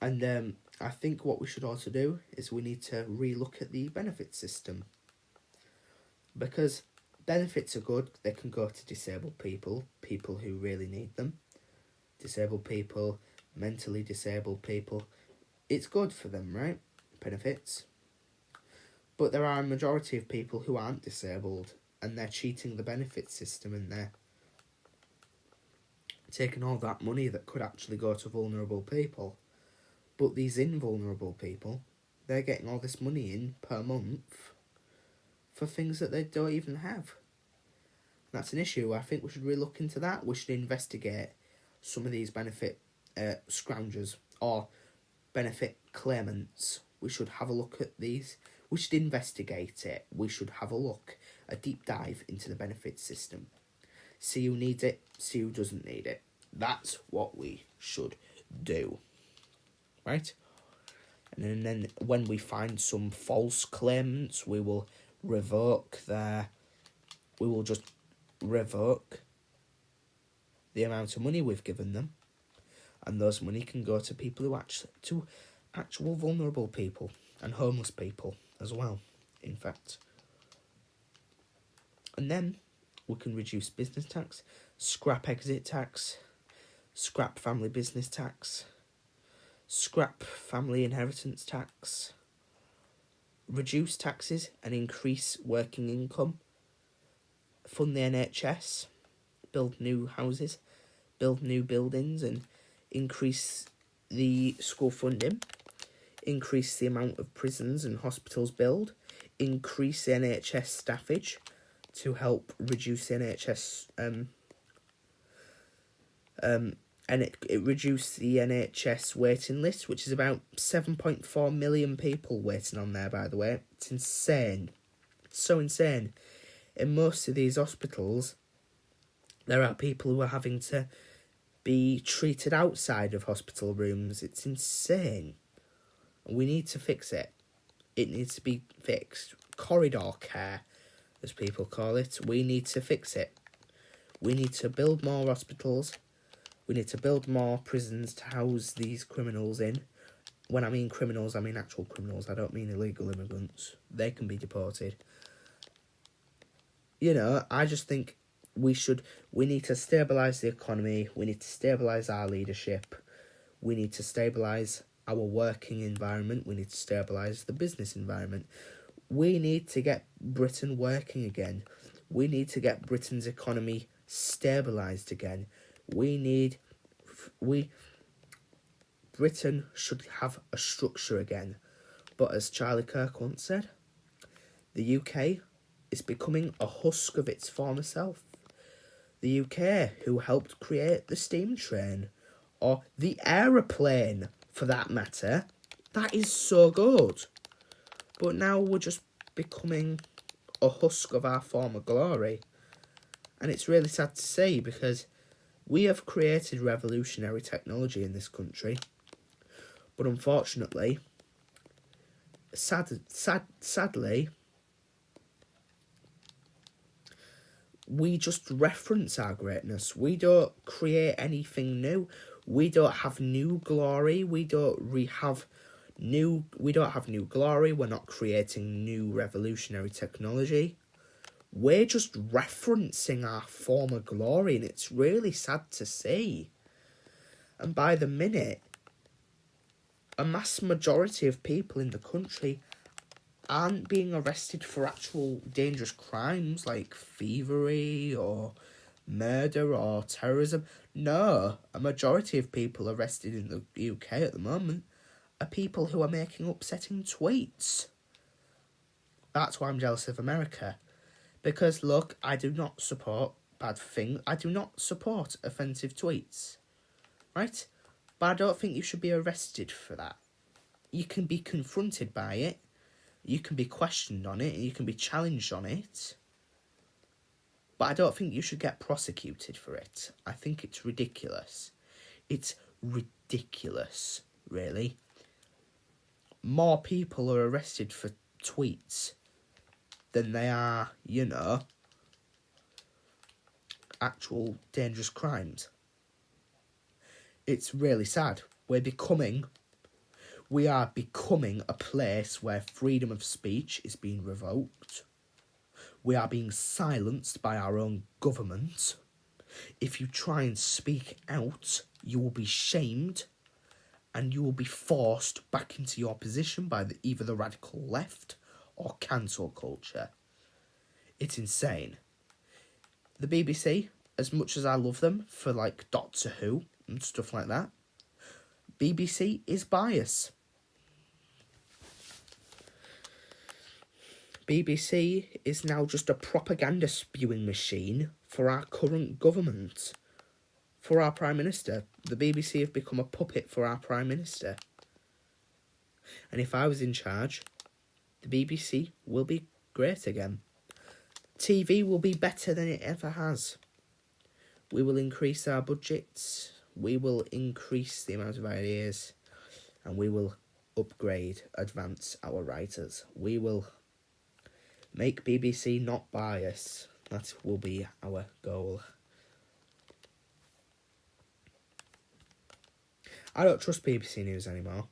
And I think what we should also do is we need to relook at the benefit system. Because benefits are good. They can go to disabled people, people who really need them. Disabled people, mentally disabled people. It's good for them, right? Benefits. But there are a majority of people who aren't disabled, and they're cheating the benefit system, and they're taking all that money that could actually go to vulnerable people. But these invulnerable people, they're getting all this money in per month for things that they don't even have. That's an issue. I think we should really look into that. We should investigate some of these benefit scroungers or benefit claimants. We should have a look at these. We should investigate it. We should have a deep dive into the benefit system. See who needs it, see who doesn't need it. That's what we should do. Right? And then when we find some false claimants, we will just revoke the amount of money we've given them, and those money can go to people who actual vulnerable people and homeless people as well, in fact. And then we can reduce business tax, scrap exit tax, scrap family business tax, scrap family inheritance tax, reduce taxes and increase working income, fund the NHS, build new houses, build new buildings and increase the school funding, increase the amount of prisons and hospitals built, increase the NHS staffage to help reduce the NHS and it reduced the NHS waiting list, which is about 7.4 million people waiting on there, by the way. It's insane. It's so insane. In most of these hospitals, there are people who are having to be treated outside of hospital rooms. It's insane. We need to fix it. It needs to be fixed. Corridor care, as people call it. We need to fix it. We need to build more hospitals. We need to build more prisons to house these criminals in. When I mean criminals, I mean actual criminals. I don't mean illegal immigrants. They can be deported. You know, I just think we need to stabilise the economy. We need to stabilise our leadership. We need to stabilise our working environment. We need to stabilise the business environment. We need to get Britain working again. We need to get Britain's economy stabilised again. Britain should have a structure again. But as Charlie Kirk once said, the UK is becoming a husk of its former self. The UK, who helped create the steam train, or the aeroplane, for that matter, that is so good. But now we're just becoming a husk of our former glory. And it's really sad to see, because we have created revolutionary technology in this country. But unfortunately, sadly, We just reference our greatness. We don't create anything new. We don't have new glory. We don't have new glory. We're not creating new revolutionary technology. We're just referencing our former glory, and it's really sad to see. And by the minute, a mass majority of people in the country aren't being arrested for actual dangerous crimes like thievery or murder or terrorism. No, a majority of people arrested in the UK at the moment are people who are making upsetting tweets. That's why I'm jealous of America. Because, look, I do not support bad things. I do not support offensive tweets. Right? But I don't think you should be arrested for that. You can be confronted by it. You can be questioned on it. And you can be challenged on it. But I don't think you should get prosecuted for it. I think it's ridiculous. It's ridiculous, really. More people are arrested for tweets than they are, actual dangerous crimes. It's really sad. We are becoming a place where freedom of speech is being revoked. We are being silenced by our own government. If you try and speak out, you will be shamed and you will be forced back into your position by either the radical left or cancel culture. It's insane. The BBC, as much as I love them for like Doctor Who and stuff like that, BBC is biased. BBC is now just a propaganda spewing machine for our current government, for our Prime Minister. The BBC have become a puppet for our Prime Minister. And if I was in charge, the BBC will be great again. TV will be better than it ever has. We will increase our budgets, we will increase the amount of ideas, and we will advance our writers. We will make BBC not biased. That will be our goal. I don't trust BBC News anymore.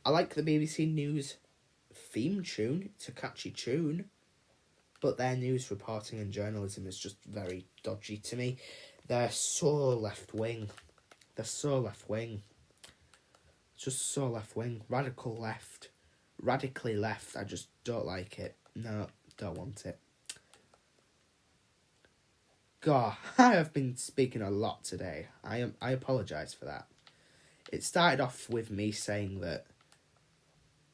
I like the BBC News theme tune. It's a catchy tune. But their news reporting and journalism is just very dodgy to me. They're so left-wing. Just so left-wing. Radical left. Radically left. I just don't like it. No, don't want it. God, I have been speaking a lot today. I apologise for that. It started off with me saying that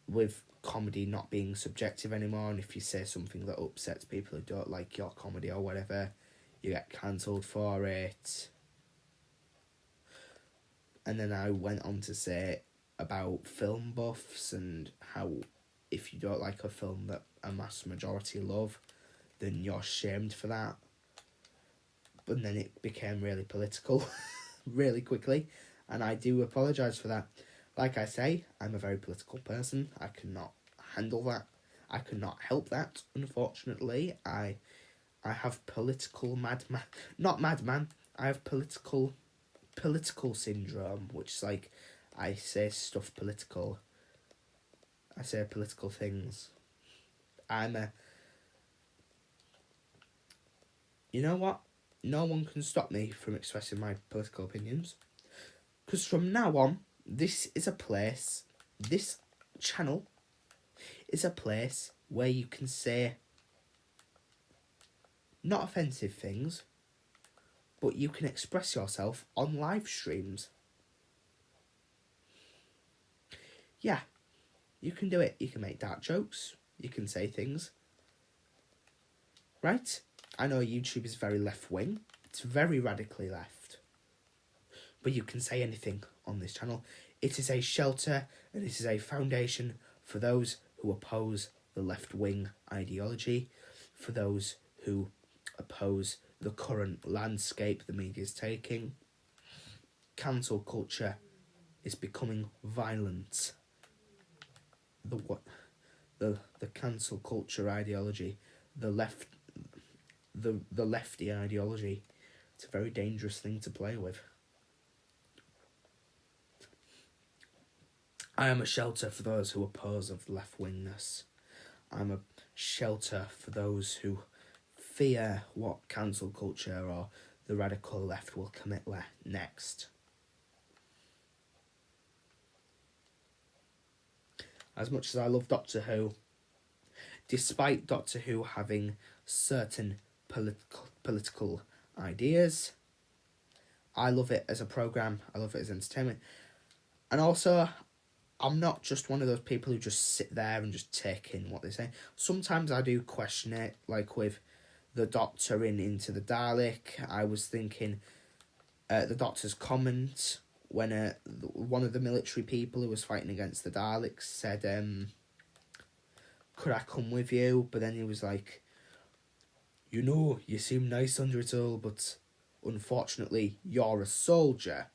with comedy not being subjective anymore, and if you say something that upsets people who don't like your comedy or whatever, you get cancelled for it. And then I went on to say about film buffs and how if you don't like a film that a mass majority love, then you're shamed for that. But then it became really political really quickly, and I do apologise for that. Like I say, I'm a very political person. I cannot handle that. I cannot help that, unfortunately. I have political I have political syndrome, which is like I say stuff political. I say political things. You know what? No one can stop me from expressing my political opinions. Because from now on, this channel is a place where you can say not offensive things, but you can express yourself on live streams. Yeah, you can do it. You can make dark jokes. You can say things. Right? I know YouTube is very left-wing. It's very radically left. But you can say anything on this channel. It is a shelter and it is a foundation for those who oppose the left-wing ideology, for those who oppose the current landscape the media is taking. Cancel culture is becoming violent. The cancel culture ideology, the left, the lefty ideology. It's a very dangerous thing to play with. I am a shelter for those who oppose of left-wingness. I'm a shelter for those who fear what cancel culture or the radical left will commit next. As much as I love Doctor Who, despite Doctor Who having certain political ideas, I love it as a programme, I love it as entertainment. And also, I'm not just one of those people who just sit there and just take in what they say. Sometimes I do question it, like with the Doctor in Into the Dalek. I was thinking the Doctor's comment when one of the military people who was fighting against the Daleks said, could I come with you? But then he was like, you seem nice under it all, but unfortunately, you're a soldier.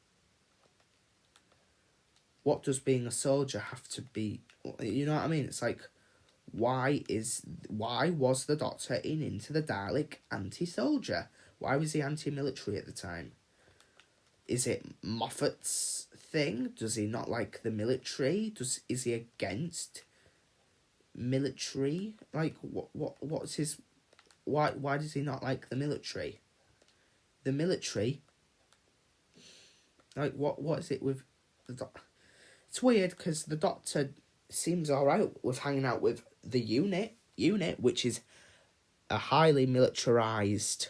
What does being a soldier have to be? You know what I mean? It's like, why was the Doctor in Into the Dalek anti-soldier? Why was he anti-military at the time? Is it Moffat's thing? Does he not like the military? Is he against military? Like, what's his... Why does he not like the military? The military... Like, what is it with the Doctor? It's weird, because the Doctor seems alright with hanging out with the unit, which is a highly militarised...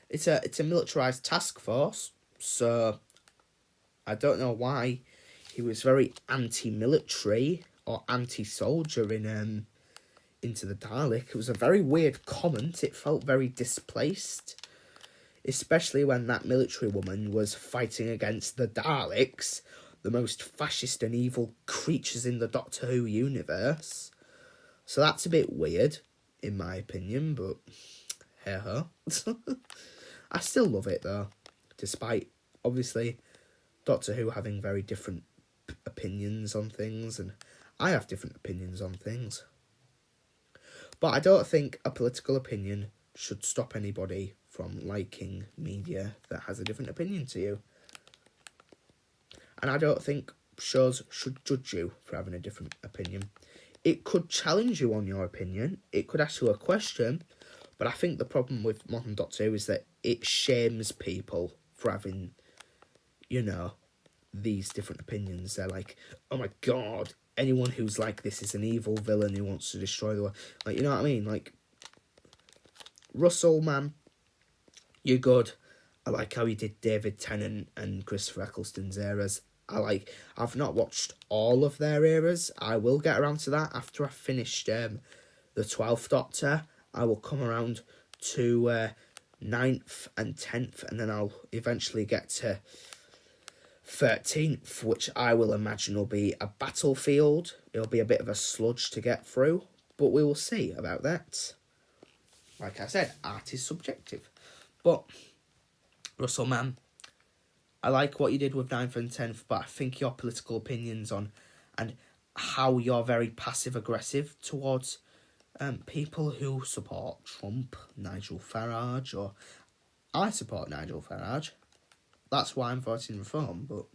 It's a militarised task force, so I don't know why he was very anti-military or anti-soldier in Into the Dalek. It was a very weird comment. It felt very displaced, especially when that military woman was fighting against the Daleks, the most fascist and evil creatures in the Doctor Who universe. So that's a bit weird, in my opinion, but hey-ho. I still love it, though, despite, obviously, Doctor Who having very different opinions on things, and I have different opinions on things. But I don't think a political opinion should stop anybody from liking media that has a different opinion to you. And I don't think shows should judge you for having a different opinion. It could challenge you on your opinion, it could ask you a question, but I think the problem with modern Doctor Who is that it shames people for having, these different opinions. They're like, oh my god, anyone who's like this is an evil villain who wants to destroy the world. Like, you know what I mean? Like, Russell, man, you're good. I like how he did David Tennant and Christopher Eccleston's eras. I've not watched all of their eras. I will get around to that after I've finished the 12th Doctor. I will come around to 9th and 10th, and then I'll eventually get to 13th, which I will imagine will be a battlefield. It'll be a bit of a sludge to get through, but we will see about that. Like I said, art is subjective. But, Russell, man, I like what you did with 9th and 10th, but I think your political opinions on and how you're very passive-aggressive towards people who support Trump, Nigel Farage, or I support Nigel Farage. That's why I'm voting Reform, but,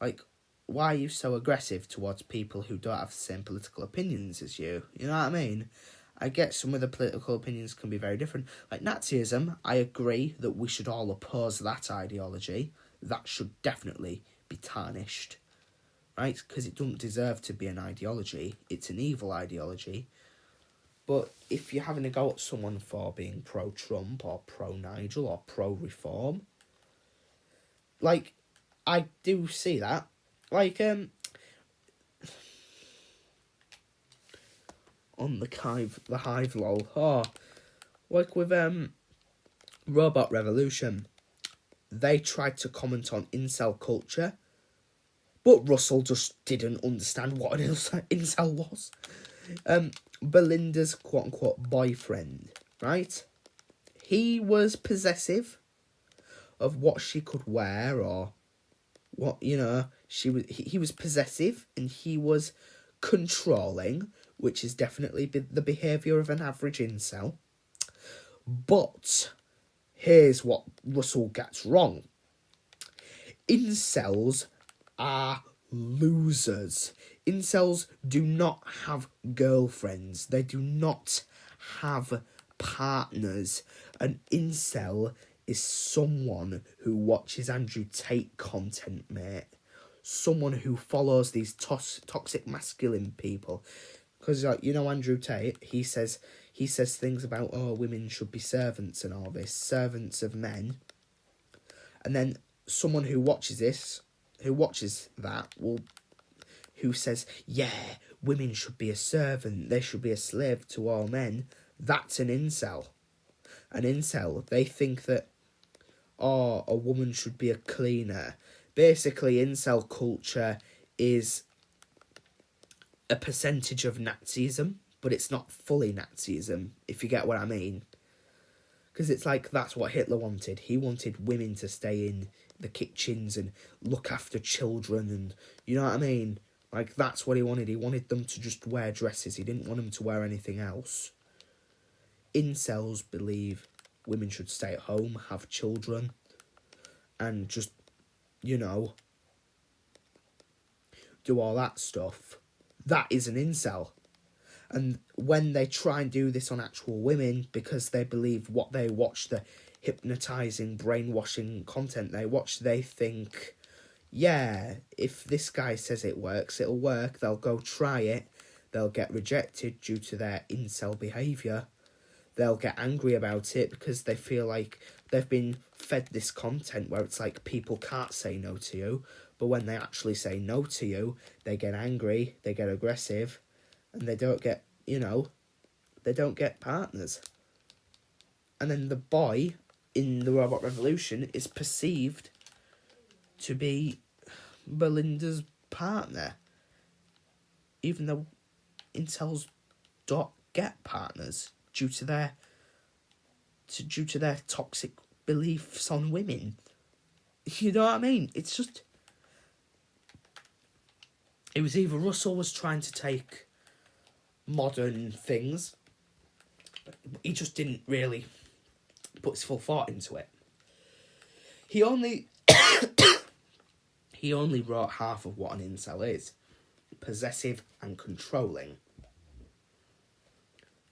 like, why are you so aggressive towards people who don't have the same political opinions as you? You know what I mean? I get some of the political opinions can be very different. Like Nazism, I agree that we should all oppose that ideology. That should definitely be tarnished, right? Because it doesn't deserve to be an ideology. It's an evil ideology. But if you're having a go at someone for being pro-Trump or pro-Nigel or pro-Reform, like, I do see that. Like, on the Hive lol. Oh, like with Robot Revolution, they tried to comment on incel culture, but Russell just didn't understand what an incel was. Belinda's quote-unquote boyfriend, right? He was possessive of what she could wear or what, he was possessive, and he was controlling, which is definitely the behaviour of an average incel. But here's what Russell gets wrong. Incels are losers. Incels do not have girlfriends. They do not have partners. An incel is someone who watches Andrew Tate content, mate. Someone who follows these toxic masculine people. Because, Andrew Tate, he says things about, women should be servants and all this, servants of men. And then someone who watches that, who says, yeah, women should be a servant, they should be a slave to all men, that's an incel. An incel, they think that, a woman should be a cleaner. Basically, incel culture is a percentage of Nazism, but it's not fully Nazism, if you get what I mean. Because it's like, that's what Hitler wanted. He wanted women to stay in the kitchens and look after children, and you know what I mean? Like, that's what he wanted. He wanted them to just wear dresses. He didn't want them to wear anything else. Incels believe women should stay at home, have children, and just, do all that stuff. That is an incel. And when they try and do this on actual women, because they believe what they watch, the hypnotising, brainwashing content they watch, they think, yeah, if this guy says it works, it'll work. They'll go try it. They'll get rejected due to their incel behaviour. They'll get angry about it because they feel like they've been fed this content where it's like, people can't say no to you. But when they actually say no to you, they get angry, they get aggressive, and they don't get, they don't get partners. And then the boy in the Robot Revolution is perceived to be Belinda's partner, even though incels don't get partners due to their toxic beliefs on women. You know what I mean? It's just, it was either Russell was trying to take modern things, he just didn't really put his full thought into it. He only wrote half of what an incel is: possessive and controlling.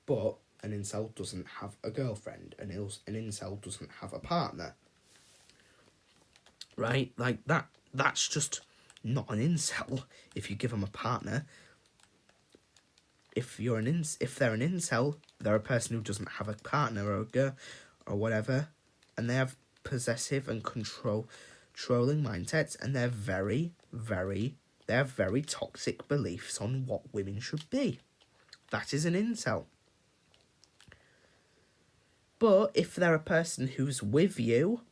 But an incel doesn't have a girlfriend. An incel doesn't have a partner. Right? Like, that's just not an incel. If you give them a partner, if they're an incel, they're a person who doesn't have a partner or a girl or whatever, and they have possessive and controlling mindsets, and they're they have very toxic beliefs on what women should be. That is an incel. But if they're a person who's with you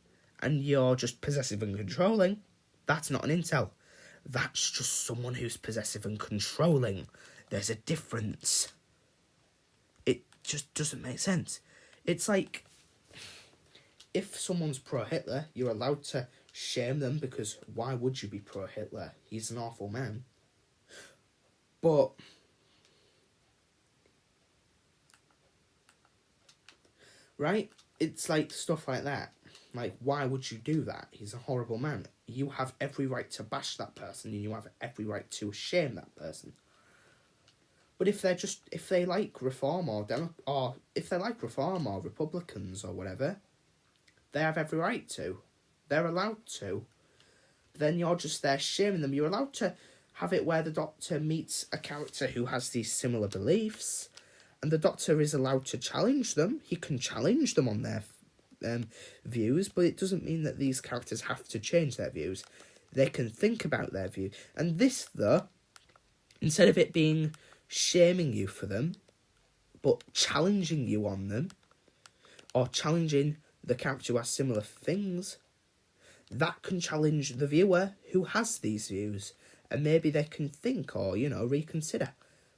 and you're just possessive and controlling, that's not an incel. That's just someone who's possessive and controlling. There's a difference. It just doesn't make sense. It's like, if someone's pro-Hitler, you're allowed to shame them, because why would you be pro-Hitler? He's an awful man. But right? It's like stuff like that. Like, why would you do that? He's a horrible man. You have every right to bash that person, and you have every right to shame that person. But if they like Reform or if they like Reform or Republicans or whatever, they have every right to. They're allowed to. Then you're just there shaming them. You're allowed to have it where the Doctor meets a character who has these similar beliefs, and the Doctor is allowed to challenge them. He can challenge them on their views, but it doesn't mean that these characters have to change their views. They can think about their view. And this, though, instead of it being shaming you for them, but challenging you on them, or challenging the character who has similar things, that can challenge the viewer who has these views, and maybe they can think or, reconsider,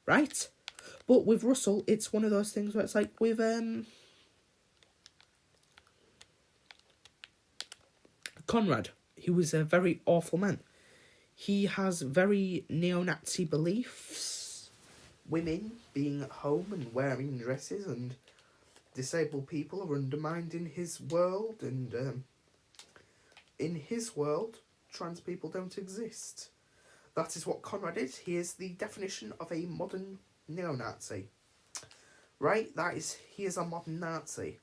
right? But with Russell, it's one of those things where it's like with Conrad, he was a very awful man. He has very neo-Nazi beliefs. women being at home and wearing dresses, and disabled people are undermined in his world, and in his world, trans people don't exist. That is what Conrad is. He is the definition of a modern neo-Nazi. Right? He is a modern Nazi.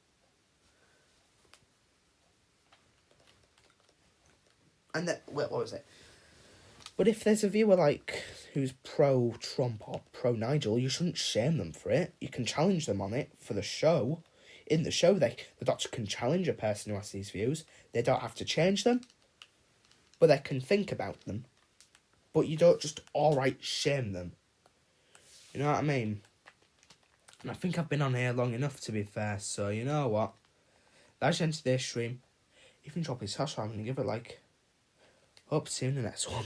And that, what was it? But if there's a viewer like who's pro-Trump or pro-Nigel, you shouldn't shame them for it. You can challenge them on it for the show. In the show, the Doctor can challenge a person who has these views. They don't have to change them, but they can think about them. But you don't just outright shame them. You know what I mean? And I think I've been on here long enough, to be fair, so you know what? That's the end of today's stream. Even drop his hash, I'm going to give it like... Hope to see you in the next one.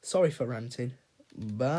Sorry for ranting. Bye.